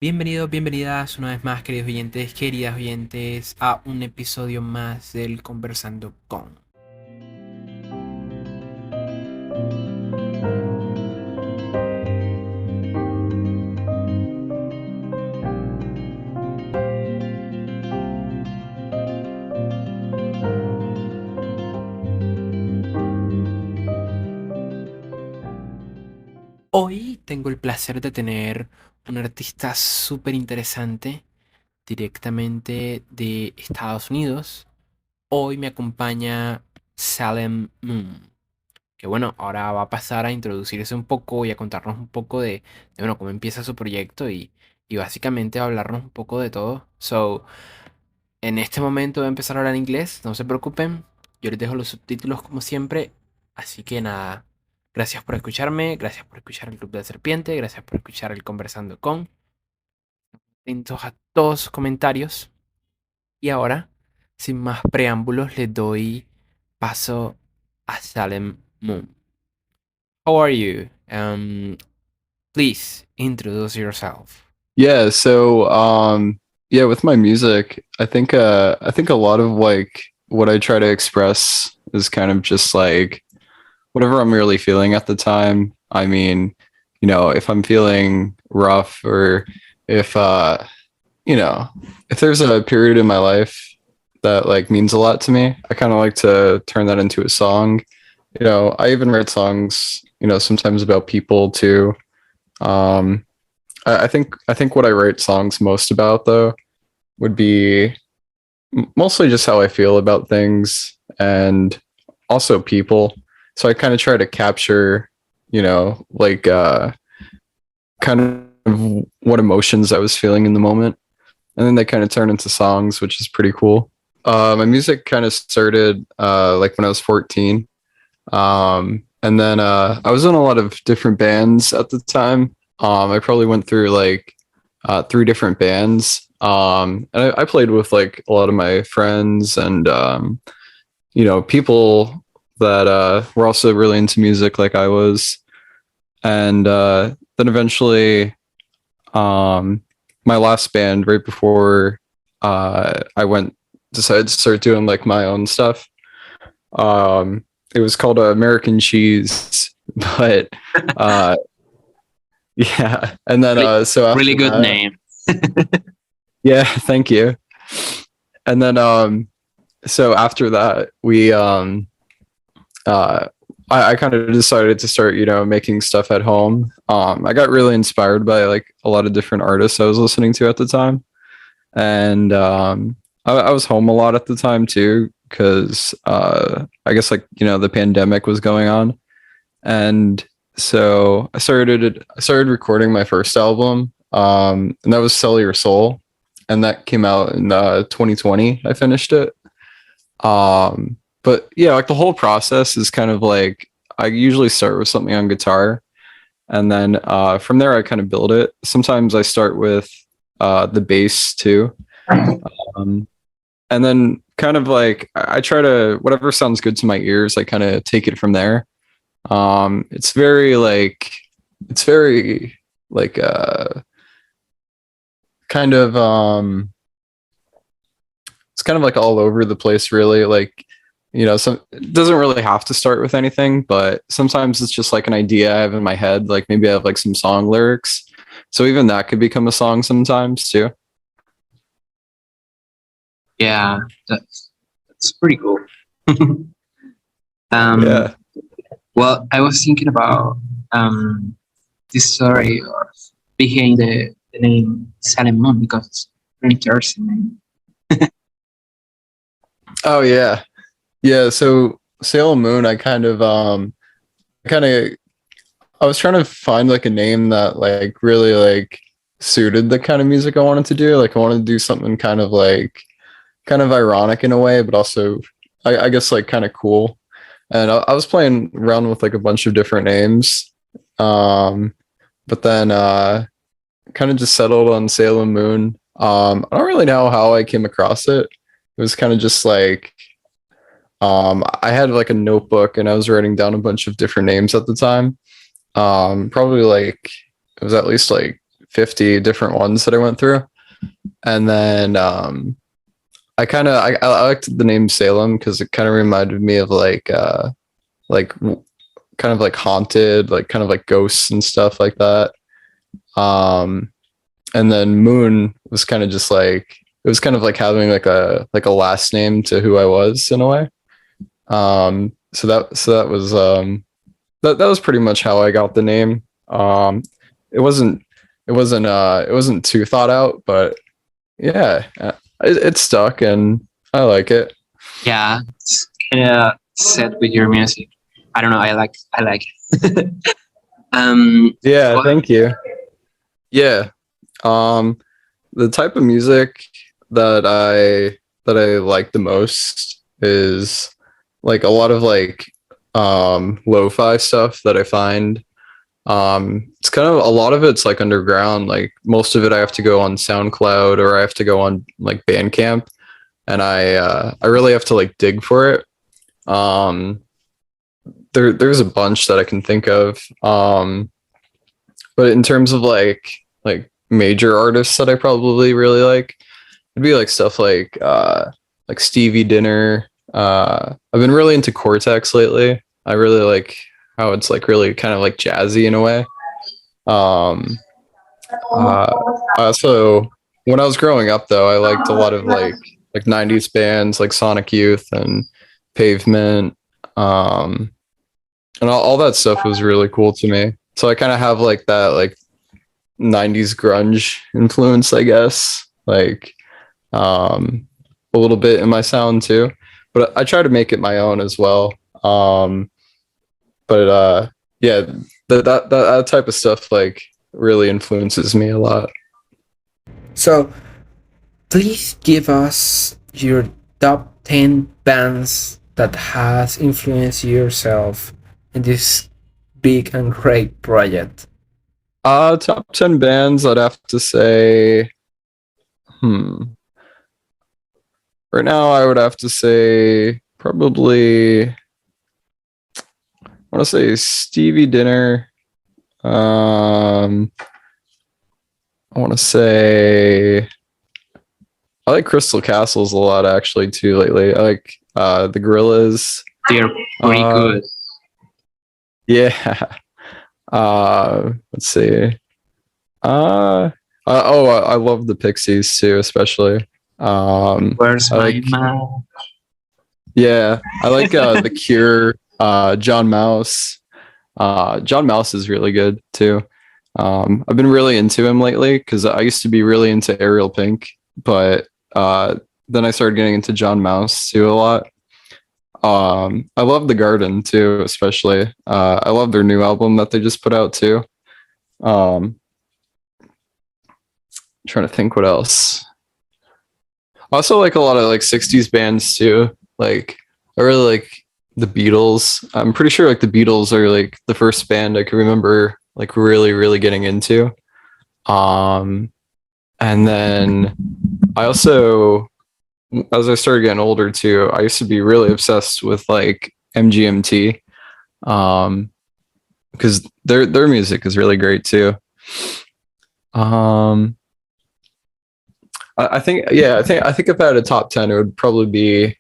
Bienvenidos, bienvenidas una vez más, queridos oyentes, queridas oyentes, a un episodio más del Conversando con. Hoy tengo el placer de tener un artista súper interesante directamente de Estados Unidos. Hoy me acompaña Salem Moon, que bueno, ahora va a pasar a introducirse un poco y a contarnos un poco bueno, cómo empieza su proyecto y básicamente a hablarnos un poco de todo. En este momento voy a empezar a hablar inglés, no se preocupen. Yo les dejo los subtítulos como siempre. Así que nada, gracias por escucharme, gracias por escuchar el Club de la Serpiente, gracias por escuchar el Conversando con. Atentos a todos sus comentarios. Y ahora, sin más preámbulos, les doy paso a Salem Moon. How are you? Please introduce yourself. Yeah, with my music, I think a lot of like what I try to express is kind of just like whatever I'm really feeling at the time. I mean, if I'm feeling rough or if you know, if there's a period in my life that like means a lot to me, I kind of like to turn that into a song. I even write songs, sometimes about people too. Um I think what I write songs most about though would be mostly just how I feel about things and also people. So I kind of try to capture, like kind of what emotions I was feeling in the moment, and then they kind of turn into songs, which is pretty cool. My music kind of started like when I was 14. And then I was in a lot of different bands at the time. I probably went through like three different bands. And I played with like a lot of my friends and people that were also really into music like I was. And then eventually, um, my last band right before I went decided to start doing like my own stuff. It was called American Cheese, but uh, yeah. And then Really, so really after good that, name. yeah, thank you. And then so after that, we uh, I kind of decided to start, making stuff at home. I got really inspired by like a lot of different artists I was listening to at the time, and I was home a lot at the time too, because I guess like the pandemic was going on, and so I started recording my first album, and that was Sell Your Soul, and that came out in 2020. I finished it. But yeah, like the whole process is kind of like I usually start with something on guitar, and then from there I kind of build it. Sometimes I start with the bass too, um, and then kind of like I try to whatever sounds good to my ears. I kind of take it from there. It's very like it's very like kind of it's kind of like all over the place really, like some it doesn't really have to start with anything, but sometimes it's just like an idea I have in my head, like maybe I have like some song lyrics, so even that could become a song sometimes too. Yeah, that's pretty cool. um, Yeah. well, I was thinking about this story of behind the name Salem Moon because it's very interesting name. Oh yeah. Yeah, so Salem Moon, I kind of I was trying to find like a name that like really like suited the kind of music I wanted to do. Like I wanted to do something kind of ironic in a way, but also I guess like kind of cool. And I was playing around with like a bunch of different names, um, but then kind of just settled on Salem Moon. I don't really know how I came across it. It was kind of just like I had like a notebook and I was writing down a bunch of different names at the time. Probably like it was at least like 50 different ones that I went through. And then I liked the name Salem because it kind of reminded me of like kind of like haunted, like kind of like ghosts and stuff like that. And then Moon was kind of just like, it was kind of like having like a last name to who I was in a way. So that was that was pretty much how I got the name. It wasn't too thought out, but yeah, it stuck and I like it. Yeah, it's kind of set with your music. I don't know. I like it. Yeah, well, thank you. Yeah. The type of music that I like the most is like a lot of like lo-fi stuff that I find. It's kind of a lot of it's like underground. Like most of it I have to go on SoundCloud or I have to go on like Bandcamp, and I really have to like dig for it. There's a bunch that I can think of. But in terms of like major artists that I probably really like, it'd be like stuff like Stevie Dinner. I've been really into Cortex lately. I really like how it's like really kind of like jazzy in a way. I also, when I was growing up though, I liked a lot of like 90s bands like Sonic Youth and Pavement. And all that stuff was really cool to me. So I kind of have like that like 90s grunge influence, I guess, like a little bit in my sound too, but I try to make it my own as well. But yeah, that type of stuff like really influences me a lot. So, please give us your top 10 bands that has influenced yourself in this big and great project. Top 10 bands, I'd have to say, right now I would have to say probably, I want to say Stevie Dinner. I want to say I like Crystal Castles a lot actually too lately. I like the Gorillas. they're pretty good. Yeah. Let's see. I love the Pixies too, especially. Where's I my like, mouth? yeah, I like The Cure, John Mouse. John Mouse is really good too. I've been really into him lately because I used to be really into Ariel Pink, but then I started getting into John Mouse too a lot. I love The Garden too, especially. I love their new album that they just put out too. Trying to think what else. I also like a lot of like 60s bands too. Like I really like the Beatles. I'm pretty sure like the Beatles are like the first band I can remember like really getting into. And then I also, as I started getting older too, I used to be really obsessed with like MGMT, because their music is really great too. I think if I had a top 10, it would probably be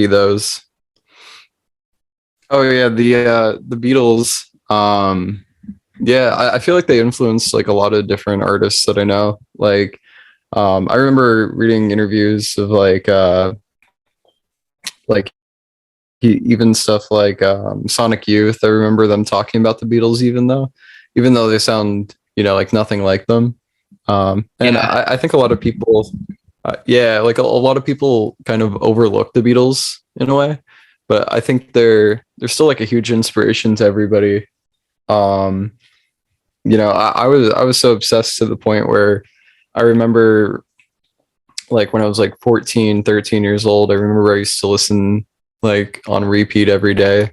those. Oh yeah, the Beatles. Yeah, I feel like they influenced like a lot of different artists that I know. Like, I remember reading interviews of like even stuff like Sonic Youth. I remember them talking about the Beatles, even though they sound like nothing like them. And Yeah. I think a lot of people, like a lot of people kind of overlook the Beatles in a way, but I think they're still like a huge inspiration to everybody. I was so obsessed to the point where I remember like when I was like 14, 13 years old, I remember I used to listen like on repeat every day.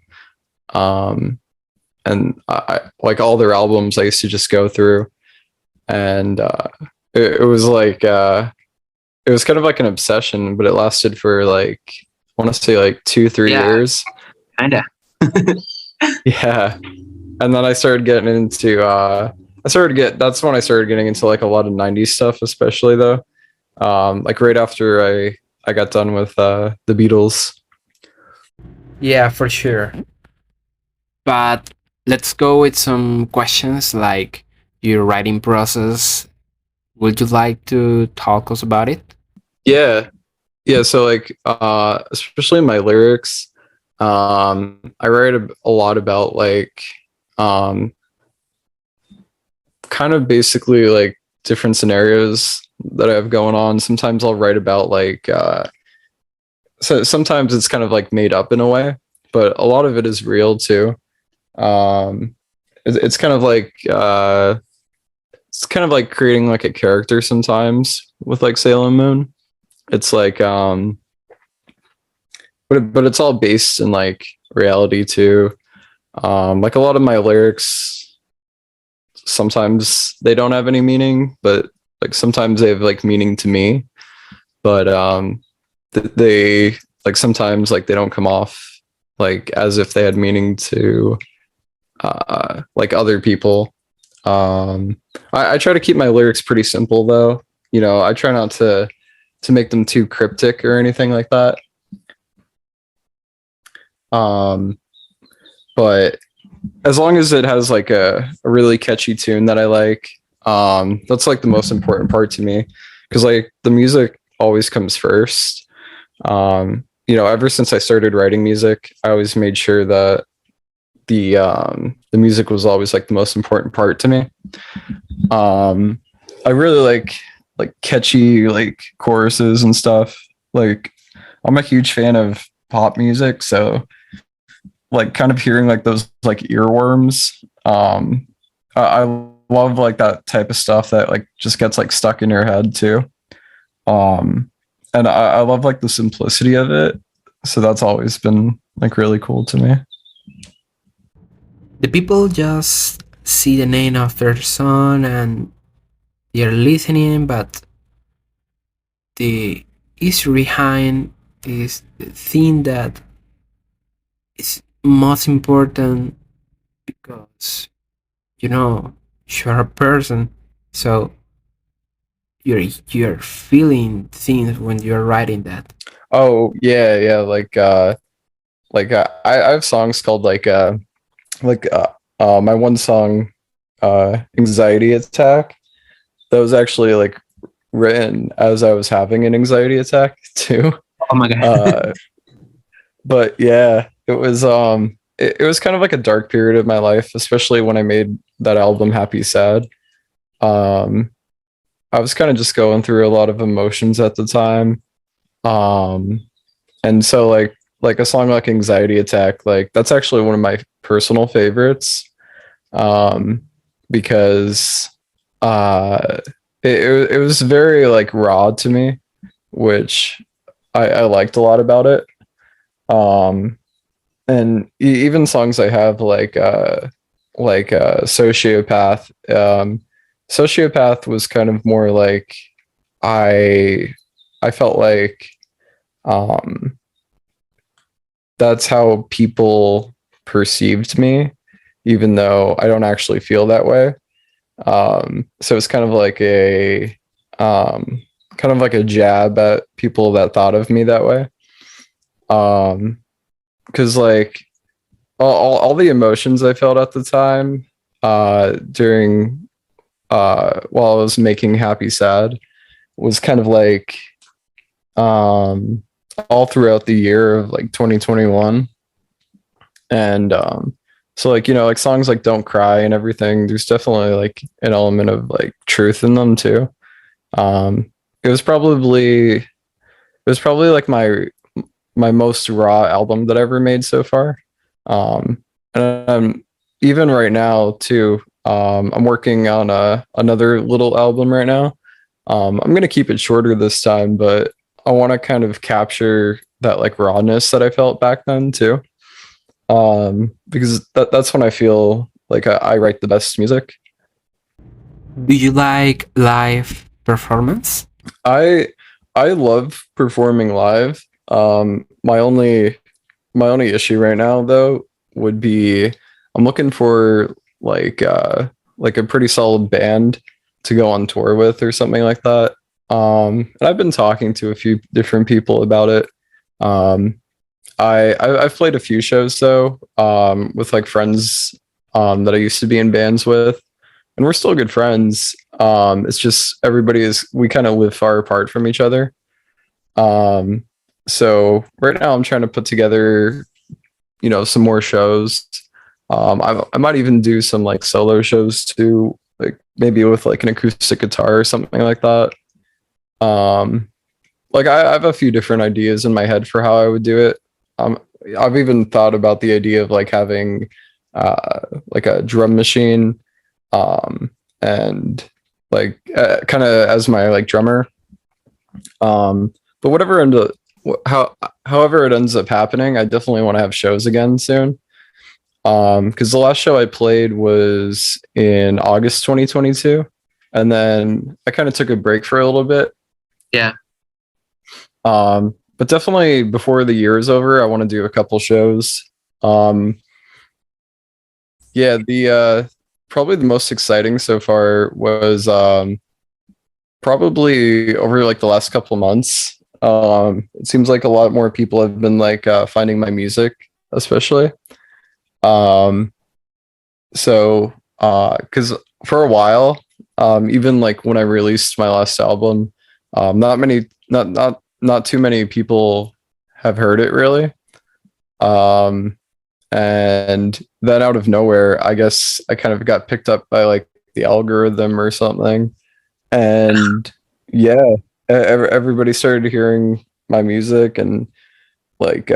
And I like all their albums I used to just go through, and it was like it was kind of like an obsession, but it lasted for like, I want to say like 2-3 Yeah. years. Kinda. Yeah. And then I started getting into that's when I started getting into like a lot of 90s stuff, especially though. Like right after I got done with the Beatles. Yeah, for sure. But let's go with some questions like your writing process. Would you like to talk us about it? Yeah. Yeah, so like especially my lyrics, I write a lot about like um kind of basically like different scenarios that I have going on. Sometimes I'll write about like so sometimes it's kind of like made up in a way, but a lot of it is real too. Um it's kind of like it's kind of like creating like a character sometimes with like Salem Moon. It's like but it's all based in like reality too. Like a lot of my lyrics, sometimes they don't have any meaning, but like sometimes they have like meaning to me. But they like sometimes like they don't come off like as if they had meaning to like other people. I try to keep my lyrics pretty simple though. You know, I try not to make them too cryptic or anything like that. But as long as it has like a really catchy tune that I like, that's like the most important part to me, because like the music always comes first. You know, ever since I started writing music, I always made sure that the music was always like the most important part to me. I really like catchy like choruses and stuff. Like I'm a huge fan of pop music, so like kind of hearing like those like earworms. I love like that type of stuff that like just gets like stuck in your head too. And I love like the simplicity of it. So that's always been like really cool to me. The people just see the name of their song and they're listening, but the history behind is the thing that is most important because you know you're a person, so you're feeling things when you're writing that. Oh yeah, yeah. I have songs called like my one song, Anxiety Attack. That was actually like written as I was having an anxiety attack too. Oh my god. But yeah, it was kind of like a dark period of my life, especially when I made that album Happy Sad. Um I was kind of just going through a lot of emotions at the time. Um and so like a song like Anxiety Attack, like that's actually one of my personal favorites. Um because uh it was very like raw to me, which I liked a lot about it. Um and even songs I have like Sociopath. Sociopath was kind of more like I I felt like um that's how people perceived me, even though I don't actually feel that way. So it's um kind of like a jab at people that thought of me that way. Because like all the emotions I felt at the time during while I was making Happy Sad was kind of like um all throughout the year of like 2021. And so like, you know, like songs like Don't Cry and everything, there's definitely like an element of like truth in them too. um it was probably like my most raw album that I ever made so far. And even right now too, I'm working on another little album right now. I'm gonna keep it shorter this time, but I want to kind of capture that like rawness that I felt back then too. Because that's when I feel like I write the best music. Do you like live performance? I I love performing live. My only issue right now though would be I'm looking for like like a pretty solid band to go on tour with or something like that. And I've been talking to a few different people about it. Um, I've played a few shows though, with like friends that I used to be in bands with, and we're still good friends. It's just we kind of live far apart from each other. Um, so right now I'm trying to put together, some more shows. I might even do some like solo shows too, like maybe with like an acoustic guitar or something like that. Um, like I have a few different ideas in my head for how I would do it. Um, I've even thought about the idea of like having like a drum machine, and like kind of as my like drummer. But however it ends up happening, I definitely want to have shows again soon. Because the last show I played was in August 2022, and then I kind of took a break for a little bit. Yeah. But definitely before the year is over, I want to do a couple shows. Yeah, the probably the most exciting so far was probably over like the last couple months. It seems like a lot more people have been like finding my music, especially. Um, so because for a while, even like when I released my last album, not too many people have heard it really. Um, and then out of nowhere, I guess I kind of got picked up by like the algorithm or something, and yeah, everybody started hearing my music, and like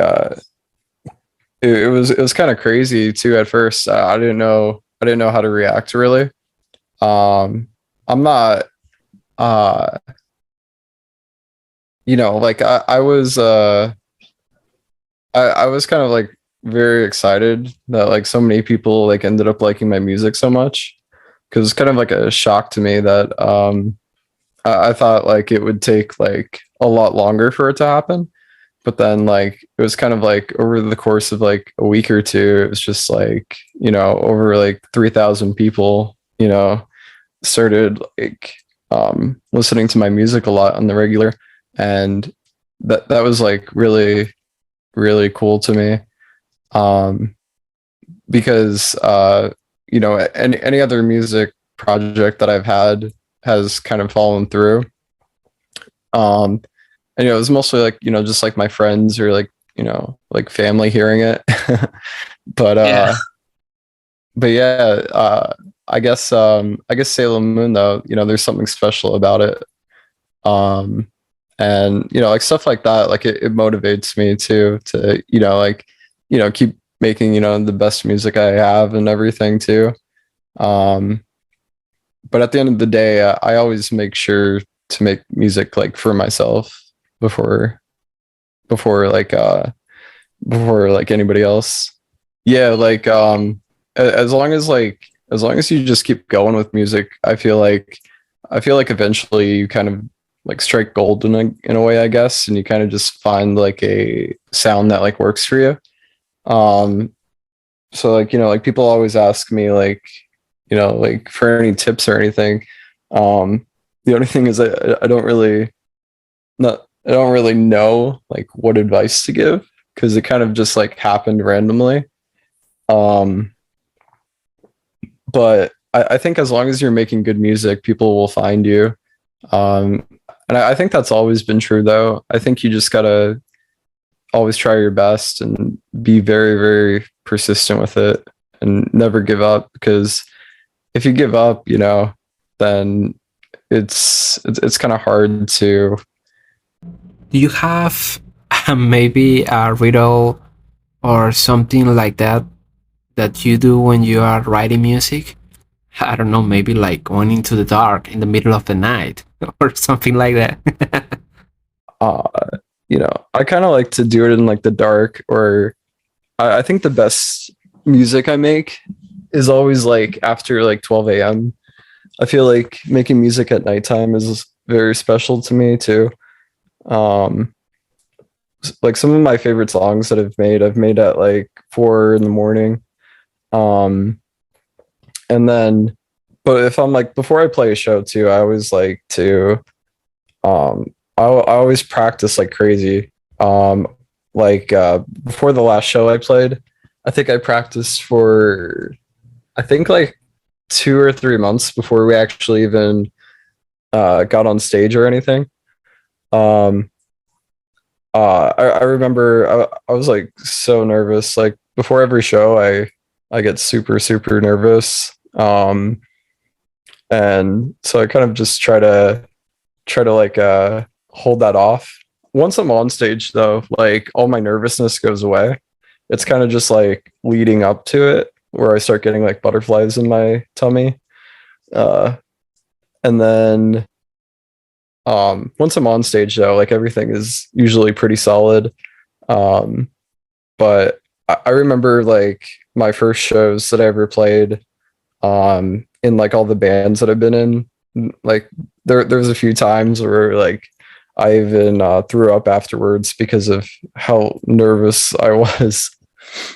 it was kind of crazy too at first. I didn't know how to react really. I'm not uh like I was kind of like very excited that like so many people like ended up liking my music so much, because it's kind of like a shock to me that I thought like it would take like a lot longer for it to happen. But then like it was kind of like over the course of like a week or two, it was just like, over like 3,000 people, started like listening to my music a lot on the regular. And that was like really, really cool to me. Because any other music project that I've had has kind of fallen through. And it was mostly like, just like my friends or like, like family hearing it. but Yeah. but yeah, I guess Salem Moon though, there's something special about it. And like stuff like that, like it motivates me to like keep making the best music I have and everything too. Um, but at the end of the day, I always make sure to make music like for myself before before like uh before like anybody else. Yeah, like as long as you just keep going with music, I feel like eventually you kind of like strike gold in a way, I guess, and you kind of just find like a sound that like works for you. Um so like like people always ask me like like for any tips or anything. The only thing is I don't really not I don't really know like what advice to give, because it kind of just like happened randomly. Um but I think as long as you're making good music, people will find you. Um and I think that's always been true though. I think you just gotta always try your best and be very, very persistent with it and never give up, because if you give up, then it's kind of hard to. Do you have maybe a riddle or something like that that you do when you are writing music? I don't know, maybe like going into the dark in the middle of the night or something like that. uh I kind of like to do it in like the dark, or I think the best music I make is always like after like 12 a.m. I feel like making music at nighttime is very special to me too. um like some of my favorite songs that I've made at like 4 in the morning. um and then but if I'm like before I play a show too, I always like to I always practice like crazy. Before the last show I played, I think I practiced for I think like 2 or 3 months before we actually even got on stage or anything. Um, I remember I was like so nervous. Like before every show, I get super nervous. And so I kind of just try to like hold that off. Once I'm on stage though, like all my nervousness goes away. It's kind of just like leading up to it where I start getting like butterflies in my tummy. Uh, and then once I'm on stage though, like everything is usually pretty solid. Um, but I remember like my first shows that I ever played in like all the bands that I've been in. Like there's a few times where like I even threw up afterwards because of how nervous I was.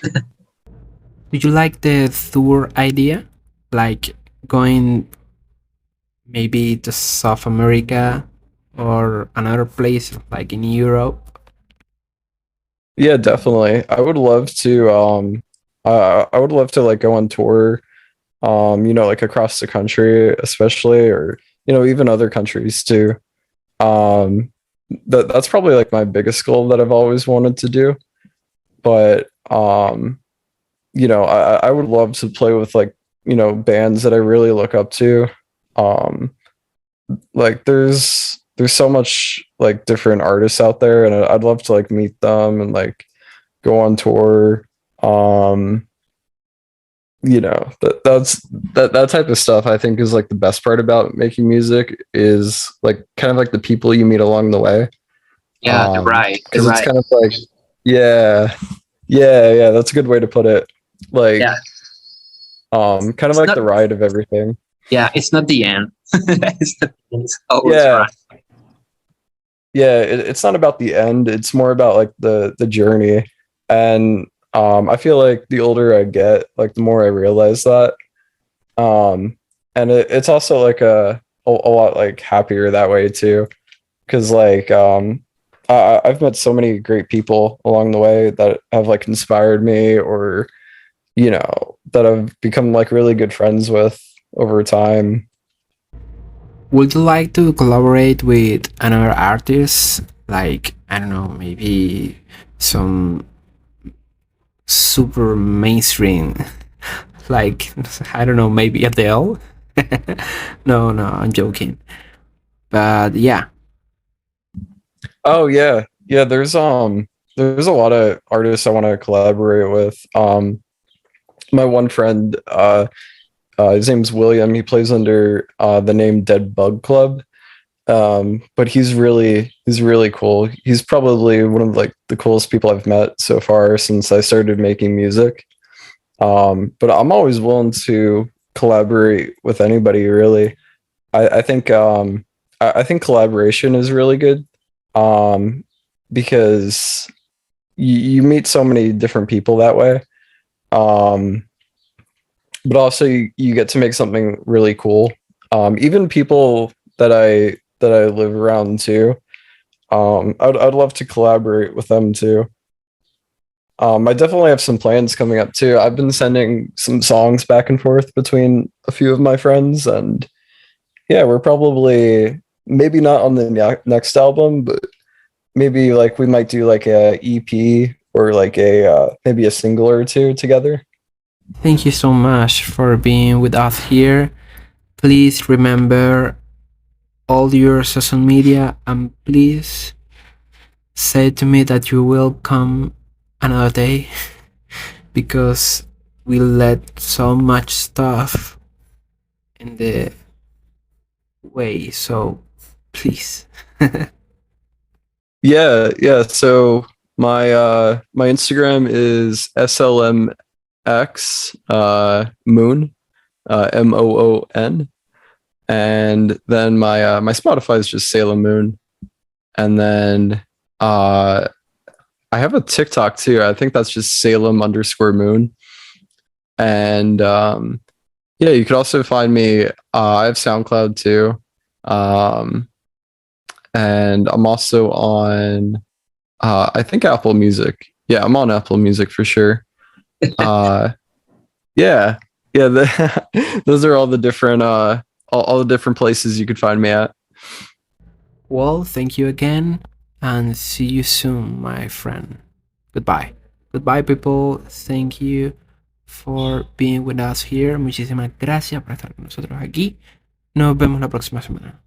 Do you like the tour idea? Like going maybe to South America or another place like in Europe? Yeah, definitely. I would love to like go on tour, like across the country, especially, or even other countries too. Um, that's probably like my biggest goal that I've always wanted to do. But I would love to play with like, bands that I really look up to. Um, like there's so much like different artists out there, and I'd love to like meet them and like go on tour. Um, that type of stuff I think is like the best part about making music is like kind of like the people you meet along the way. Yeah, the ride, the Because it's ride. kind of like, yeah, yeah, that's a good way to put it. Like, Yeah, kind of it's like not. the ride of everything. Yeah, it's not the end. It's always Yeah, right. yeah, it's not about the end. It's more about like the journey. And I feel like the older I get, like the more I realize that. Um, and it's also like a lot like happier that way too. Because like I've met so many great people along the way that have like inspired me, or that I've become like really good friends with over time. Would you like to collaborate with another artist? Like, I don't know, maybe some super mainstream, like, I don't know, maybe Adele? No, I'm joking. But yeah, Oh yeah, yeah. There's a lot of artists I want to collaborate with. My one friend, his name's William. He plays under the name Dead Bug Club. But he's really cool. He's probably one of like the coolest people I've met so far since I started making music. But I'm always willing to collaborate with anybody really. I think I think collaboration is really good. Um, because you meet so many different people that way. Um, but also you get to make something really cool. Even people that I live around too. I'd love to collaborate with them too. I definitely have some plans coming up too. I've been sending some songs back and forth between a few of my friends, and yeah, we're probably maybe not on the next album, but maybe like we might do like a EP or like a maybe a single or two together. thank you so much for being with us here. Please remember all your social media, and please say to me that you will come another day because we let so much stuff in the way. So please. Yeah, yeah. So my Instagram is SLMX Moon, Moon, and then my Spotify is just Salem Moon, and then uh I have a TikTok too. I think that's just Salem _ Moon, and Yeah, you could also find me. I have SoundCloud too, um, and I'm also on. I think Apple Music. Yeah, I'm on Apple Music for sure. Uh, yeah, yeah. Those are all the different all the different places you could find me at. Well, thank you again, and see you soon, my friend. Goodbye. Goodbye, people. Thank you for being with us here. Muchísimas gracias por estar con nosotros aquí. Nos vemos la próxima semana.